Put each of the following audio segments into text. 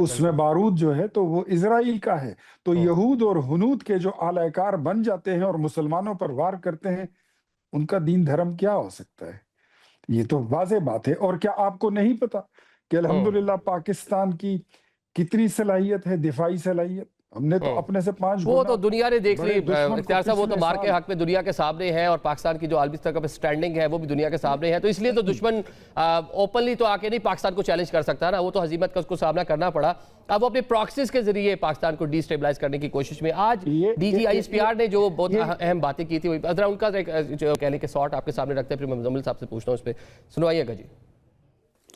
اس میں بارود جو ہے تو وہ اسرائیل کا ہے. تو یہود اور ہنود کے جو اعلی کار بن جاتے ہیں اور مسلمانوں پر وار کرتے ہیں، ان کا دین دھرم کیا ہو سکتا ہے؟ یہ تو واضح بات ہے. اور کیا آپ کو نہیں پتا کہ الحمدللہ پاکستان کی کتنی صلاحیت ہے، دفاعی صلاحیت؟ ہم نے تو اپنے سے 5 وہ گنا تو دنیا نے دیکھ لی بڑے دشمن کو اختیار صاحب، وہ تو پچھلے مار کے سال حق میں دنیا کے سامنے ہے، اور پاکستان کی جو عالمی سطح پر سٹینڈنگ ہے وہ بھی دنیا کے سامنے ہے. تو اس لیے تو دشمن اوپنلی تو آ کے نہیں پاکستان کو چیلنج کر سکتا نا، وہ تو ہزیمت کا اس کو سامنا کرنا پڑا. اب وہ اپنے پراکسیز کے ذریعے پاکستان کو ڈی سٹیبلائز کرنے کی کوشش میں آج D G I S P R نے جو بہت اہم باتیں کی تھی، ذرا ان کا جو کہنے کے سارٹ آپ کے سامنے رکھتے ہیں، پھر میں مزمل صاحب سے پوچھتا ہوں اس پہ، سنوائیے گا جی.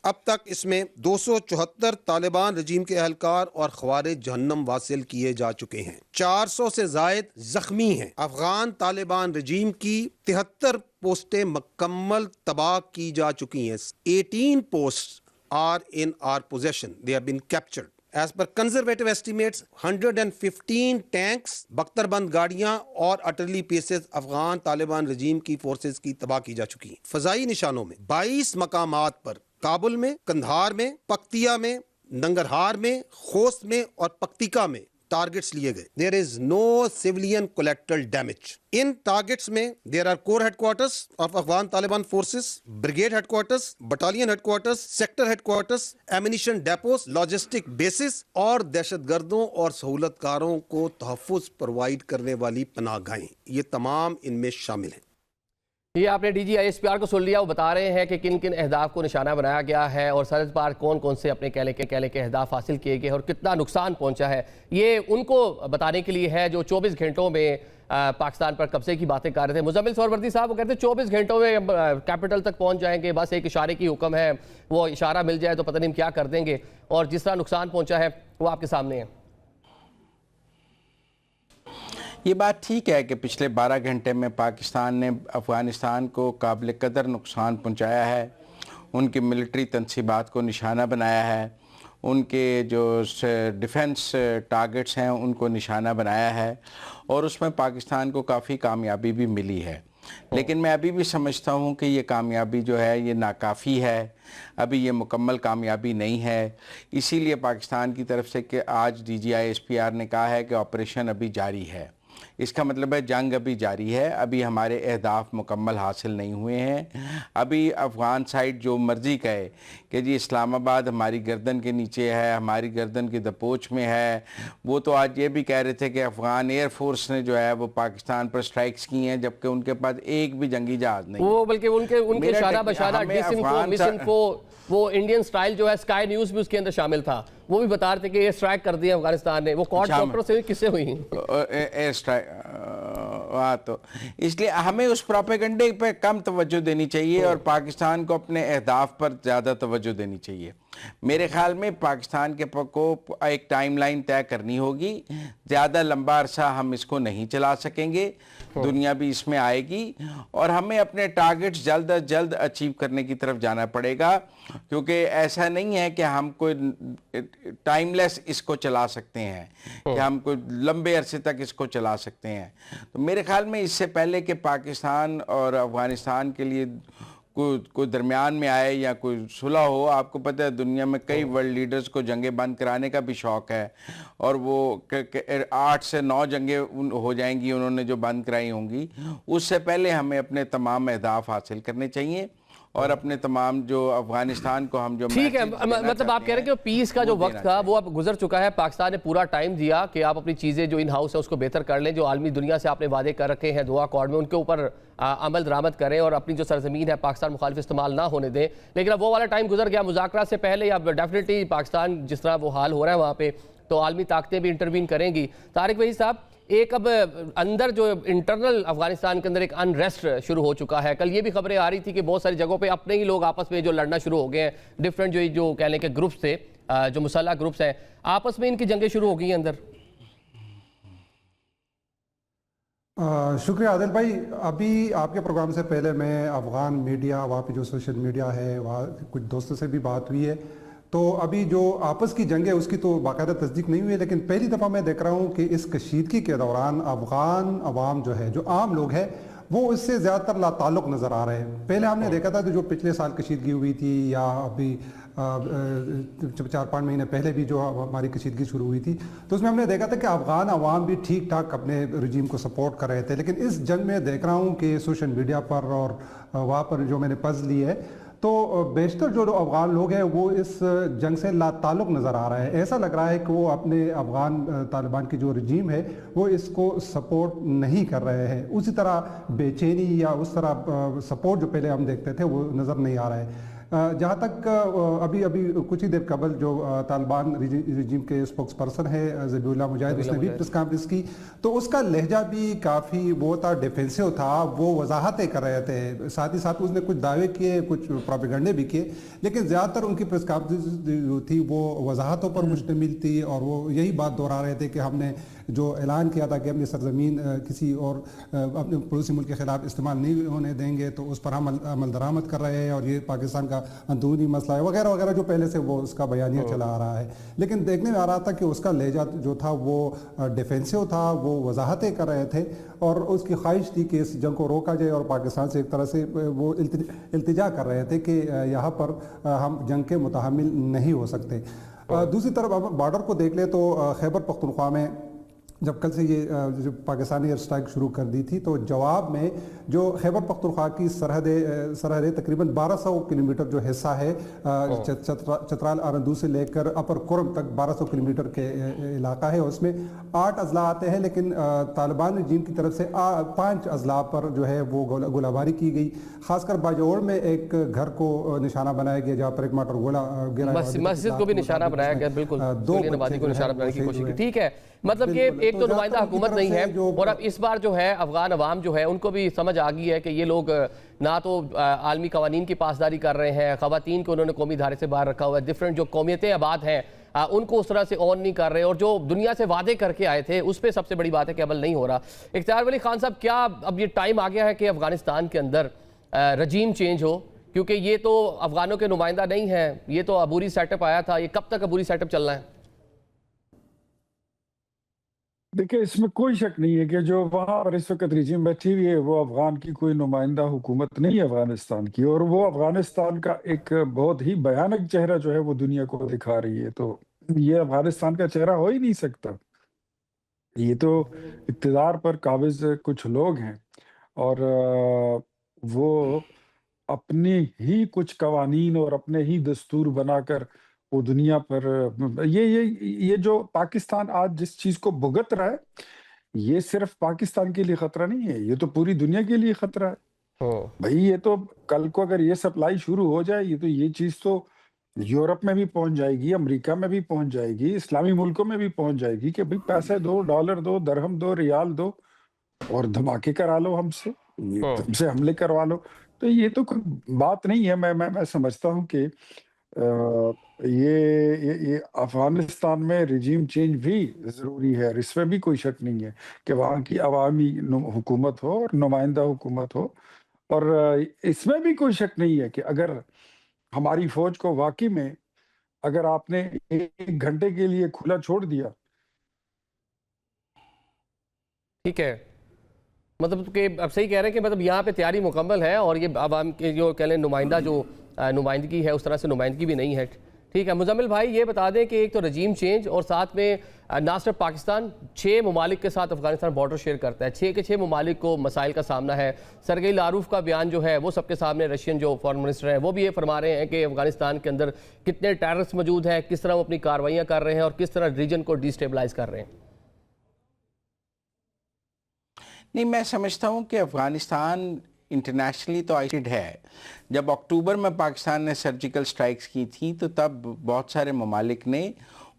اب تک اس میں 274 طالبان رجیم کے اہلکار اور خوارج جہنم واصل کیے جا چکے ہیں. 400 سے زائد زخمی ہیں. افغان طالبان رجیم کی 73 پوسٹیں مکمل تباہ کی جا چکی ہیں. 18 posts are in our possession. They have been captured. As per conservative estimates, 115 tanks, بختر بند گاڑیاں اور artillery pieces افغان طالبان رجیم کی فورسز کی تباہ کی جا چکی ہیں. فضائی نشانوں میں 22 مقامات پر کابل میں، قندھار میں، پکتیا میں، ننگرہار میں، خوست میں اور پکتیکا میں ٹارگٹس لیے گئے. There is no civilian collateral damage. In targets میں there are core headquarters of Afghan Taliban forces, brigade headquarters, battalion headquarters, sector headquarters, ammunition depots, logistic bases اور دہشت گردوں اور سہولت کاروں کو تحفظ پرووائڈ کرنے والی پناہ گاہیں، یہ تمام ان میں شامل ہیں. یہ آپ نے D G I S P R کو سن لیا، وہ بتا رہے ہیں کہ کن کن اہداف کو نشانہ بنایا گیا ہے اور سرحد پار کون کون سے اپنے کہنے کے اہداف حاصل کیے گئے اور کتنا نقصان پہنچا ہے. یہ ان کو بتانے کے لیے ہے جو 24 گھنٹوں میں پاکستان پر قبضے کی باتیں کر رہے تھے. مزمل سہروردی صاحب وہ کہتے ہیں 24 گھنٹوں میں کیپٹل تک پہنچ جائیں گے، بس ایک اشارے کی حکم ہے، وہ اشارہ مل جائے تو پتہ نہیں ہم کیا کر دیں گے. اور جس طرح نقصان پہنچا ہے وہ آپ کے سامنے ہے. یہ بات ٹھیک ہے کہ پچھلے 12 گھنٹے میں پاکستان نے افغانستان کو قابل قدر نقصان پہنچایا ہے. ان کی ملٹری تنصیبات کو نشانہ بنایا ہے، ان کے جو ڈیفنس ٹارگٹس ہیں ان کو نشانہ بنایا ہے، اور اس میں پاکستان کو کافی کامیابی بھی ملی ہے. لیکن میں ابھی بھی سمجھتا ہوں کہ یہ کامیابی جو ہے یہ ناکافی ہے، ابھی یہ مکمل کامیابی نہیں ہے. اسی لیے پاکستان کی طرف سے کہ آج D G I S P R نے کہا ہے کہ آپریشن ابھی جاری ہے. اس کا مطلب ہے جنگ ابھی جاری ہے، ابھی ہمارے اہداف مکمل حاصل نہیں ہوئے ہیں. ابھی افغان سائٹ جو مرضی کہے کہ جی اسلام آباد ہماری گردن کے نیچے ہے، ہماری گردن کی دپوچ میں ہے، وہ تو آج یہ بھی کہہ رہے تھے کہ افغان ایئر فورس نے جو ہے وہ پاکستان پر سٹرائکس کی ہیں، جبکہ ان کے پاس ایک بھی جنگی جہاز نہیں. وہ بلکہ ان کے اشارہ بشارہ ڈس انفو مس انفو، وہ انڈین سٹائل جو ہے سکائی نیوز بھی اس کے اندر شامل تھا، وہ بھی بتا رہے تھے کہ یہ سٹرائک کر دیا افغانستان نے. وہ کوڈ ڈاکٹروں سے کس سے ہوئی ایئر سٹرائک؟ تو اس لیے ہمیں اس پروپیگنڈے پہ کم توجہ دینی چاہیے اور پاکستان کو اپنے اہداف پر زیادہ توجہ دینی چاہیے. میرے خیال میں پاکستان کے کو ایک ٹائم لائن طے کرنی ہوگی. زیادہ لمبا عرصہ ہم اس کو نہیں چلا سکیں گے، دنیا بھی اس میں آئے گی، اور ہمیں اپنے ٹارگٹس جلد از جلد اچیو کرنے کی طرف جانا پڑے گا. کیونکہ ایسا نہیں ہے کہ ہم کوئی ٹائم لیس اس کو چلا سکتے ہیں، کہ ہم کوئی لمبے عرصے تک اس کو چلا سکتے ہیں. تو میرے خیال میں اس سے پہلے کہ پاکستان اور افغانستان کے لیے کوئی درمیان میں آئے یا کوئی صلح ہو، آپ کو پتہ ہے دنیا میں کئی ورلڈ لیڈرز کو جنگیں بند کرانے کا بھی شوق ہے، اور وہ 8 سے 9 جنگیں ہو جائیں گی انہوں نے جو بند کرائی ہوں گی. اس سے پہلے ہمیں اپنے تمام اہداف حاصل کرنے چاہیے اور اپنے تمام جو افغانستان کو ہم جو ٹھیک ہے. مطلب آپ کہہ رہے ہیں کہ پیس کا جو وقت تھا وہ اب گزر چکا ہے. پاکستان نے پورا ٹائم دیا کہ آپ اپنی چیزیں جو ان ہاؤس ہے اس کو بہتر کر لیں، جو عالمی دنیا سے آپ نے وعدے کر رکھے ہیں دعا کوڈ میں ان کے اوپر عمل درآمد کریں اور اپنی جو سرزمین ہے پاکستان مخالف استعمال نہ ہونے دیں. لیکن اب وہ والا ٹائم گزر گیا. مذاکرات سے پہلے اب ڈیفینیٹلی پاکستان جس طرح وہ حال ہو رہا ہے وہاں پہ تو عالمی طاقتیں بھی انٹروین کریں گی. طارق وحید صاحب، ایک اب اندر جو انٹرنل افغانستان کے اندر ایک انریسٹ شروع ہو چکا ہے. کل یہ بھی خبریں آ رہی تھی کہ بہت ساری جگہوں پہ اپنے ہی لوگ آپس میں جو لڑنا شروع ہو گئے ہیں. ڈفرینٹ جو کہہ لیں کہ گروپس تھے، جو مسلح گروپس ہیں، آپس میں ان کی جنگیں شروع ہو گئی ہیں اندر. شکریہ عادل بھائی. ابھی آپ کے پروگرام سے پہلے میں افغان میڈیا، وہاں پہ جو سوشل میڈیا ہے، وہاں کچھ دوستوں سے بھی بات ہوئی ہے. تو ابھی جو آپس کی جنگ ہے اس کی تو باقاعدہ تصدیق نہیں ہوئی ہے، لیکن پہلی دفعہ میں دیکھ رہا ہوں کہ اس کشیدگی کے دوران افغان عوام جو ہے، جو عام لوگ ہیں، وہ اس سے زیادہ تر لا تعلق نظر آ رہے ہیں. پہلے ہم نے دیکھا تھا جو پچھلے سال کشیدگی ہوئی تھی یا ابھی 4-5 مہینے پہلے بھی جو ہماری کشیدگی شروع ہوئی تھی، تو اس میں ہم نے دیکھا تھا کہ افغان عوام بھی ٹھیک ٹھاک اپنے رجیم کو سپورٹ کر رہے تھے، لیکن اس جنگ میں دیکھ رہا ہوں کہ سوشل میڈیا پر اور وہاں پر جو میں نے پز لی ہے تو بیشتر جو افغان لوگ ہیں وہ اس جنگ سے لا تعلق نظر آ رہا ہے. ایسا لگ رہا ہے کہ وہ اپنے افغان طالبان کی جو رجیم ہے وہ اس کو سپورٹ نہیں کر رہے ہیں. اسی طرح بے چینی یا اس طرح سپورٹ جو پہلے ہم دیکھتے تھے وہ نظر نہیں آ رہا ہے. جہاں تک ابھی کچھ ہی دیر قبل جو طالبان رجیم کے اسپوکس پرسن ہے ذبیح اللہ مجاہد، اس نے بھی پریس کانفرنس کی تو اس کا لہجہ بھی کافی وہ تھا، ڈیفینسو تھا، وہ وضاحتیں کر رہے تھے، ساتھ ہی ساتھ اس نے کچھ دعوے کیے، کچھ پروپیگنڈے بھی کیے، لیکن زیادہ تر ان کی پریس کانفرنس جو تھی وہ وضاحتوں پر مشتمل تھی اور وہ یہی بات دہرا رہے تھے کہ ہم نے جو اعلان کیا تھا کہ ہم نے سرزمین کسی اور اپنے پڑوسی ملک کے خلاف استعمال نہیں ہونے دیں گے تو اس پر ہم عمل درآمد کر رہے ہیں اور یہ پاکستان کا اندرونی مسئلہ ہے وغیرہ وغیرہ، جو پہلے سے وہ اس کا بیانیہ چلا آ رہا ہے. لیکن دیکھنے میں آ رہا تھا کہ اس کا لہجہ جو تھا وہ ڈیفینسو تھا، وہ وضاحتیں کر رہے تھے اور اس کی خواہش تھی کہ اس جنگ کو روکا جائے اور پاکستان سے ایک طرح سے وہ التجا کر رہے تھے کہ یہاں پر ہم جنگ کے متحمل نہیں ہو سکتے. دوسری طرف بارڈر کو دیکھ لیں تو خیبر پختونخوا میں جب کل سے یہ جو پاکستانی ایئر اسٹرائک شروع کر دی تھی تو جواب میں جو خیبر پختونخوا کی سرحد تقریباً 1200 کلومیٹر جو حصہ ہے چترال آرندو سے لے کر اپر کرم تک 1200 کلومیٹر کے علاقہ ہے، اس میں 8 اضلاع آتے ہیں، لیکن طالبان رجیم کی طرف سے 5 اضلاع پر جو ہے وہ گولہ باری کی گئی. خاص کر باجوڑ میں ایک گھر کو نشانہ بنایا گیا جہاں پر ایک مارٹر گولا گرا، مسجد کو بھی نشانہ بنایا گیا، بالکل سوریہ آبادی کو نشانہ بنانے کی کوشش کی. ٹھیک ہے، مطلب کہ ایک تو نمائندہ حکومت نہیں ہے اور اب اس بار جو ہے افغان عوام جو ہے ان کو بھی سمجھ آ گئی ہے کہ یہ لوگ نہ تو عالمی قوانین کی پاسداری کر رہے ہیں، خواتین کو انہوں نے قومی دھارے سے باہر رکھا ہوا ہے، ڈیفرنٹ جو قومیتیں آباد ہیں ان کو اس طرح سے آن نہیں کر رہے، اور جو دنیا سے وعدے کر کے آئے تھے اس پہ سب سے بڑی بات ہے کہ عمل نہیں ہو رہا. اختیار ولی خان صاحب، کیا اب یہ ٹائم آ گیا ہے کہ افغانستان کے اندر رجیم چینج ہو؟ کیونکہ یہ تو افغانوں کے نمائندہ نہیں ہیں، یہ تو عبوری سیٹ اپ آیا تھا، یہ کب تک عبوری سیٹ اپ چلنا ہے؟ دیکھیں، اس میں کوئی شک نہیں ہے کہ جو وہاں پر اس وقت رجیم بیٹھی ہوئی ہے وہ افغان کی کوئی نمائندہ حکومت نہیں ہے افغانستان کی، اور وہ افغانستان کا ایک بہت ہی بھیانک چہرہ جو ہے وہ دنیا کو دکھا رہی ہے. تو یہ افغانستان کا چہرہ ہو ہی نہیں سکتا. یہ تو اقتدار پر قابض کچھ لوگ ہیں اور وہ اپنی ہی کچھ قوانین اور اپنے ہی دستور بنا کر وہ دنیا پر یہ جو پاکستان آج جس چیز کو بھگت رہا ہے یہ صرف پاکستان کے لیے خطرہ نہیں ہے، یہ تو پوری دنیا کے لیے خطرہ ہے. بھائی یہ تو کل کو اگر یہ سپلائی شروع ہو جائے یہ چیز تو یورپ میں بھی پہنچ جائے گی، امریکہ میں بھی پہنچ جائے گی، اسلامی ملکوں میں بھی پہنچ جائے گی کہ بھئی پیسے دو، ڈالر دو، درہم دو، ریال دو اور دھماکے کرا لو ہم سے حملے کروا لو. تو یہ تو کوئی بات نہیں ہے. میں سمجھتا ہوں کہ یہ افغانستان میں رجیم چینج بھی ضروری ہے اور اس میں بھی کوئی شک نہیں ہے کہ وہاں کی عوامی حکومت ہو اور نمائندہ حکومت ہو. اور اس میں بھی کوئی شک نہیں ہے کہ اگر ہماری فوج کو واقعی میں اگر آپ نے 1 گھنٹے کے لیے کھلا چھوڑ دیا، ٹھیک ہے، مطلب کہ اب صحیح کہہ رہے ہیں کہ مطلب یہاں پہ تیاری مکمل ہے اور یہ عوام کے جو کہہ لیں نمائندہ جو نمائندگی ہے اس طرح سے نمائندگی بھی نہیں ہے. ٹھیک ہے مزمل بھائی، یہ بتا دیں کہ ایک تو رجیم چینج اور ساتھ میں نہ صرف پاکستان 6 ممالک کے ساتھ افغانستان بارڈر شیئر کرتا ہے، 6 کے 6 ممالک کو مسائل کا سامنا ہے. سرگئی لاروف کا بیان جو ہے وہ سب کے سامنے، رشین جو فارن منسٹر ہیں وہ بھی یہ فرما رہے ہیں کہ افغانستان کے اندر کتنے ٹیررسٹ موجود ہیں، کس طرح وہ اپنی کاروائیاں کر رہے ہیں اور کس طرح ریجن کو ڈیسٹیبلائز کر رہے ہیں. نہیں، میں سمجھتا ہوں کہ افغانستان انٹرنیشنلی تو آئسولیٹڈ ہے. جب اکتوبر میں پاکستان نے سرجیکل سٹرائکس کی تھی تو تب بہت سارے ممالک نے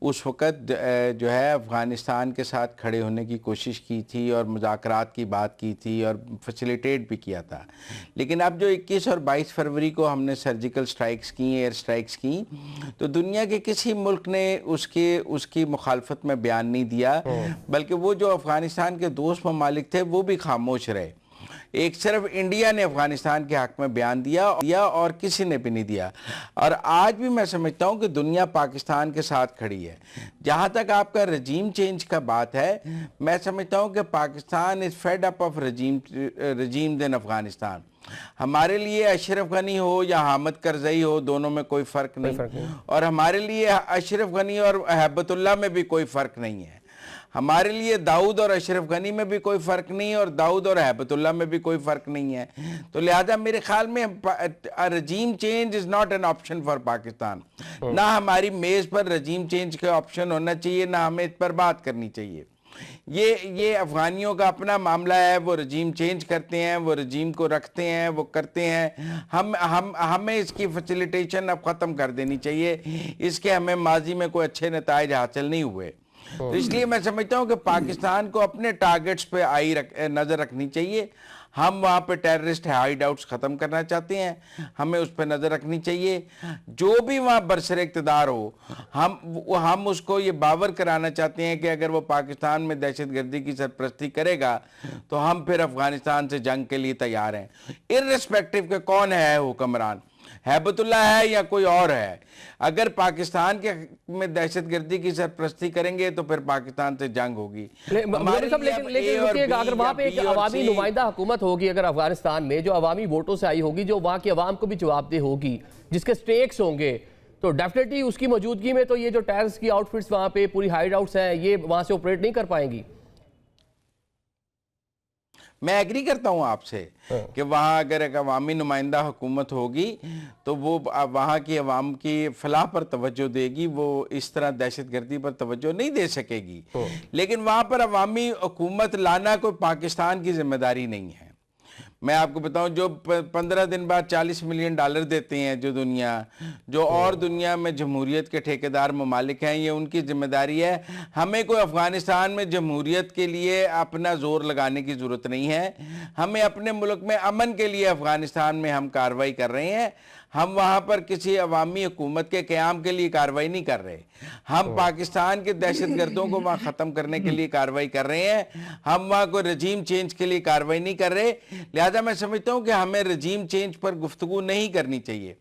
اس وقت جو ہے افغانستان کے ساتھ کھڑے ہونے کی کوشش کی تھی اور مذاکرات کی بات کی تھی اور فیسیلیٹیٹ بھی کیا تھا. لیکن اب جو 21 اور 22 فروری کو ہم نے سرجیکل سٹرائکس کی، ایئر سٹرائکس کی، تو دنیا کے کسی ملک نے اس کی مخالفت میں بیان نہیں دیا، بلکہ وہ جو افغانستان کے دوست ممالک تھے وہ بھی خاموش رہے. ایک صرف انڈیا نے افغانستان کے حق میں بیان دیا اور کسی نے بھی نہیں دیا. اور آج بھی میں سمجھتا ہوں کہ دنیا پاکستان کے ساتھ کھڑی ہے. جہاں تک آپ کا رجیم چینج کا بات ہے، میں سمجھتا ہوں کہ Pakistan is fed up of regime then Afghanistan. ہمارے لیے اشرف غنی ہو یا حامد کرزئی ہو، دونوں میں کوئی فرق نہیں، اور ہمارے لیے اشرف غنی اور ہیبت اللہ میں بھی کوئی فرق نہیں ہے. ہمارے لیے داؤد اور اشرف غنی میں بھی کوئی فرق نہیں ہے، اور داؤد اور ہیبت اللہ میں بھی کوئی فرق نہیں ہے. تو لہذا میرے خیال میں regime change is not an option for Pakistan. نہ ہماری میز پر رجیم چینج کا آپشن ہونا چاہیے، نہ ہمیں اس پر بات کرنی چاہیے. یہ افغانیوں کا اپنا معاملہ ہے، وہ رجیم چینج کرتے ہیں، وہ رجیم کو رکھتے ہیں، وہ کرتے ہیں. ہمیں اس کی فیسیلیٹیشن اب ختم کر دینی چاہیے. اس کے ہمیں ماضی میں کوئی اچھے نتائج حاصل نہیں ہوئے. تو اس لیے میں سمجھتا ہوں کہ پاکستان کو اپنے ٹارگٹس پہ نظر رکھنی چاہیے. ہم وہاں پہ ٹیررسٹ ہائیڈ آؤٹس ختم کرنا چاہتے ہیں، ہمیں اس پہ نظر رکھنی چاہیے. جو بھی وہاں برسر اقتدار ہو، ہم اس کو یہ باور کرانا چاہتے ہیں کہ اگر وہ پاکستان میں دہشت گردی کی سرپرستی کرے گا تو ہم پھر افغانستان سے جنگ کے لیے تیار ہیں، ارریسپیکٹو کہ کون ہے حکمران، ہیبت اللہ ہے یا کوئی اور ہے. اگر پاکستان کے میں دہشت گردی کی سرپرستی کریں گے تو پھر پاکستان سے جنگ ہوگی. لیکن اگر وہاں پہ ایک عوامی نمائندہ حکومت ہوگی اگر افغانستان میں، جو عوامی ووٹوں سے آئی ہوگی، جو وہاں کی عوام کو بھی جواب دہ ہوگی، جس کے سٹیکس ہوں گے، تو ڈیفینیٹلی اس کی موجودگی میں تو یہ جو ٹیررسٹ کی آؤٹ فٹس وہاں پہ پوری ہائیڈ آؤٹس ہیں، یہ وہاں سے آپریٹ نہیں کر پائیں گی. میں ایگری کرتا ہوں آپ سے کہ وہاں اگر ایک عوامی نمائندہ حکومت ہوگی تو وہ وہاں کی عوام کی فلاح پر توجہ دے گی، وہ اس طرح دہشت گردی پر توجہ نہیں دے سکے گی. لیکن وہاں پر عوامی حکومت لانا کوئی پاکستان کی ذمہ داری نہیں ہے. میں آپ کو بتاؤں، جو 15 دن بعد $40 ملین دیتے ہیں جو اور دنیا میں جمہوریت کے ٹھیکیدار ممالک ہیں، یہ ان کی ذمہ داری ہے. ہمیں کوئی افغانستان میں جمہوریت کے لیے اپنا زور لگانے کی ضرورت نہیں ہے. ہمیں اپنے ملک میں امن کے لیے افغانستان میں ہم کارروائی کر رہے ہیں. ہم وہاں پر کسی عوامی حکومت کے قیام کے لیے کارروائی نہیں کر رہے. ہم پاکستان کے دہشت گردوں کو وہاں ختم کرنے کے لیے کارروائی کر رہے ہیں. ہم وہاں کوئی رجیم چینج کے لیے کارروائی نہیں کر رہے. لہذا میں سمجھتا ہوں کہ ہمیں رجیم چینج پر گفتگو نہیں کرنی چاہیے.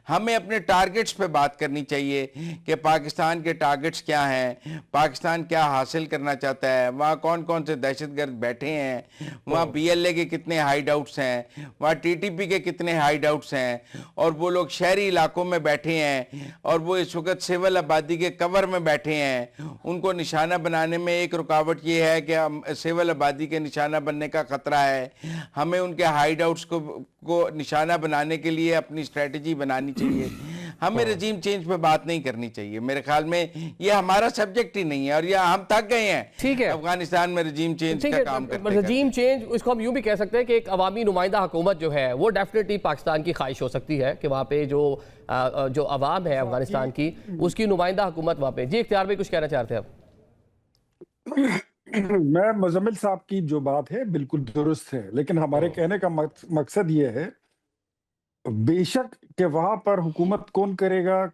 ہمیں اپنے ٹارگٹس پہ بات کرنی چاہیے کہ پاکستان کے ٹارگٹس کیا ہیں، پاکستان کیا حاصل کرنا چاہتا ہے، وہاں کون کون سے دہشت گرد بیٹھے ہیں، وہاں PLA کے کتنے ہائیڈ آؤٹس ہیں، وہاں TTP کے کتنے ہائیڈ آؤٹس ہیں، اور وہ لوگ شہری علاقوں میں بیٹھے ہیں اور وہ اس وقت سول آبادی کے کور میں بیٹھے ہیں. ان کو نشانہ بنانے میں ایک رکاوٹ یہ ہے کہ سول آبادی کے نشانہ بننے کا خطرہ ہے. ہمیں ان کے ہائیڈ آؤٹس کو نشانہ بنانے کے لیے اپنی اسٹریٹجی بنانی چاہیے. ہمیں رجیم چینج پہ بات نہیں کرنی چاہیے. میرے خیال میں یہ ہمارا سبجیکٹ ہی نہیں ہے، اور یہ ہم تھک گئے ہیں افغانستان میں رجیم چینج کا کام کرتے. رجیم چینج اس کو ہم یوں بھی کہہ سکتے ہیں کہ ایک عوامی نمائندہ حکومت جو ہے وہ ڈیفینیٹلی پاکستان کی خواہش ہو سکتی ہے کہ وہاں پہ جو عوام ہے افغانستان کی، اس کی نمائندہ حکومت وہاں پہ. جی اختیار بھائی کچھ کہنا چاہتے ہیں آپ؟ میں مزمل صاحب کی جو بات ہے بالکل درست ہے، لیکن ہمارے کہنے کا مقصد یہ ہے بے شک کہ وہاں پر حکومت کون کرے گا،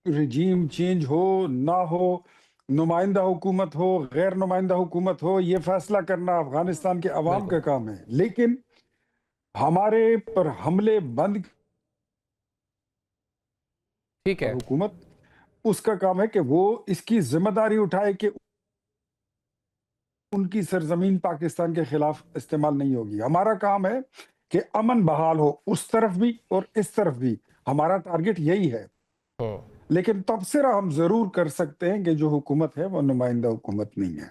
رجیم چینج ہو نہ ہو، نمائندہ حکومت ہو غیر نمائندہ حکومت ہو، یہ فیصلہ کرنا افغانستان کے عوام کا کام ہے. لیکن ہمارے پر حملے بند ٹھیک ہے، حکومت اس کا کام ہے کہ وہ اس کی ذمہ داری اٹھائے کہ ان کی سرزمین پاکستان کے خلاف استعمال نہیں ہوگی. ہمارا کام ہے کہ امن بحال ہو اس طرف بھی اور اس طرف بھی. ہمارا ٹارگٹ یہی ہے. لیکن تبصرہ ہم ضرور کر سکتے ہیں کہ جو حکومت ہے وہ نمائندہ حکومت نہیں ہے.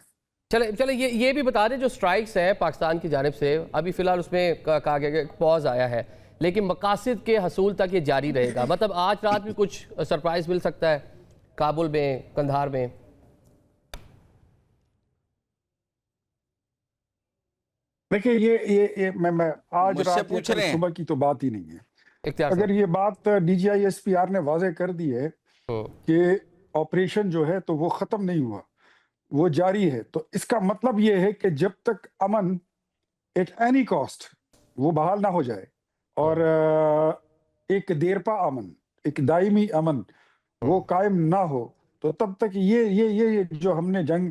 چلے یہ بھی بتا دیں جو سٹرائکس ہیں پاکستان کی جانب سے، ابھی فی الحال اس میں کہا گیا کہ پاز آیا ہے، لیکن مقاصد کے حصول تک یہ جاری رہے گا. مطلب آج رات بھی کچھ سرپرائز مل سکتا ہے کابل میں، قندھار میں؟ دیکھیں یہ میں آج رات صبح کی تو بات ہی نہیں ہے. اگر یہ بات DGI-SPR نے واضح کر دی ہے کہ آپریشن جو ہے تو وہ ختم نہیں ہوا، وہ جاری ہے، تو اس کا مطلب یہ ہے کہ جب تک امن ایٹ اینی کاسٹ وہ بحال نہ ہو جائے اور ایک دیرپا امن، ایک دائمی امن وہ قائم نہ ہو، تو تب تک یہ جو ہم نے جنگ